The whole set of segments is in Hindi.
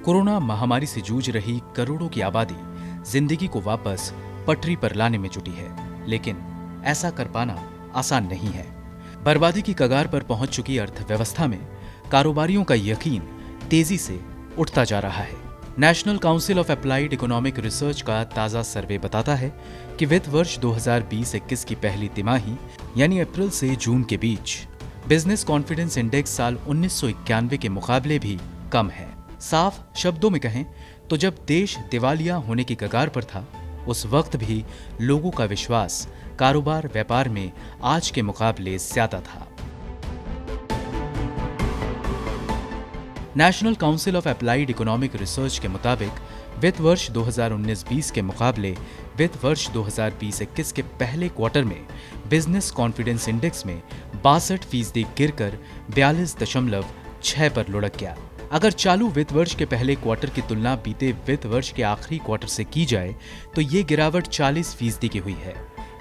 कोरोना महामारी से जूझ रही करोड़ों की आबादी जिंदगी को वापस पटरी पर लाने में जुटी है, लेकिन ऐसा कर पाना आसान नहीं है। बर्बादी की कगार पर पहुंच चुकी अर्थव्यवस्था में कारोबारियों का यकीन तेजी से उठता जा रहा है। National council of applied economic research का ताजा सर्वे बताता है कि वित्त वर्ष 2020-21 की पहली तिमाही यानी अप्रैल से जून के बीच बिजनेस कॉन्फिडेंस इंडेक्स साल 1991 के मुकाबले भी कम है। साफ शब्दों में कहें तो जब देश दिवालिया होने की कगार पर था, उस वक्त भी लोगों का विश्वास कारोबार व्यापार में आज के मुकाबले ज्यादा था। National council of applied economic research के मुताबिक वित्त वर्ष 2019-20 के मुकाबले वित्त वर्ष 2020-21 के पहले क्वार्टर में बिजनेस कॉन्फिडेंस इंडेक्स में 62% गिरकर 42.6 पर लुढ़क गया। अगर चालू वित्त वर्ष के पहले क्वार्टर की तुलना बीते वित्त वर्ष के आखिरी क्वार्टर से की जाए तो ये गिरावट 40% की हुई है।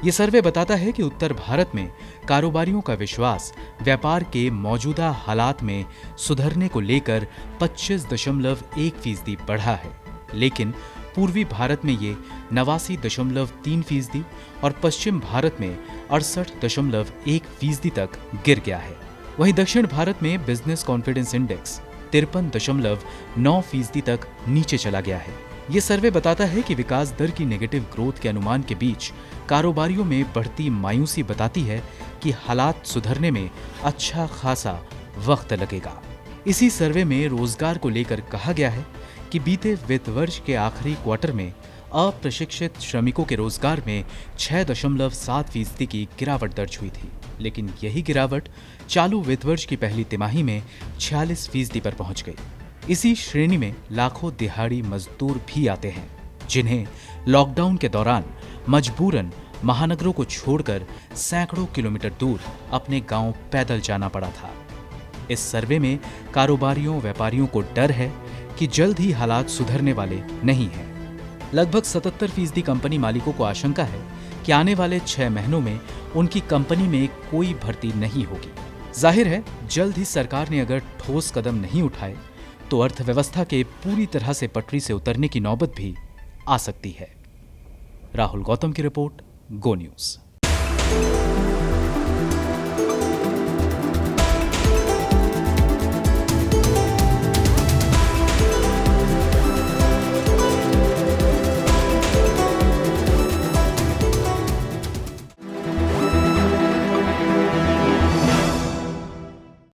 ये सर्वे बताता है कि उत्तर भारत में कारोबारियों का विश्वास व्यापार के मौजूदा हालात में सुधरने को लेकर 25.1% बढ़ा है, लेकिन पूर्वी भारत में ये 89.3% और पश्चिम भारत में 68.1% तक गिर गया है। वहीं दक्षिण भारत में बिजनेस कॉन्फिडेंस इंडेक्स 53.9% तक नीचे चला गया है। ये सर्वे बताता है कि विकास दर की नेगेटिव ग्रोथ के अनुमान के बीच कारोबारियों में बढ़ती मायूसी बताती है कि हालात सुधरने में अच्छा खासा वक्त लगेगा। इसी सर्वे में रोजगार को लेकर कहा गया है कि बीते वित्त वर्ष के आखिरी क्वार्टर में अप्रशिक्षित श्रमिकों के रोजगार में 6.7% की गिरावट दर्ज हुई थी, लेकिन यही गिरावट चालू वित्त वर्ष की पहली तिमाही में 46% पर पहुंच गई। इसी श्रेणी में लाखों दिहाड़ी मजदूर भी आते हैं, जिन्हें लॉकडाउन के दौरान मजबूरन महानगरों को छोड़कर सैकड़ों किलोमीटर दूर अपने गांव पैदल जाना पड़ा था। इस सर्वे में कारोबारियों व्यापारियों को डर है कि जल्द ही हालात सुधरने वाले नहीं हैं। लगभग 77% कंपनी मालिकों को आशंका है कि आने वाले 6 महीनों में उनकी कंपनी में कोई भर्ती नहीं होगी। जाहिर है, जल्द ही सरकार ने अगर ठोस कदम नहीं उठाए तो अर्थव्यवस्था के पूरी तरह से पटरी से उतरने की नौबत भी आ सकती है। राहुल गौतम की रिपोर्ट, गो न्यूज।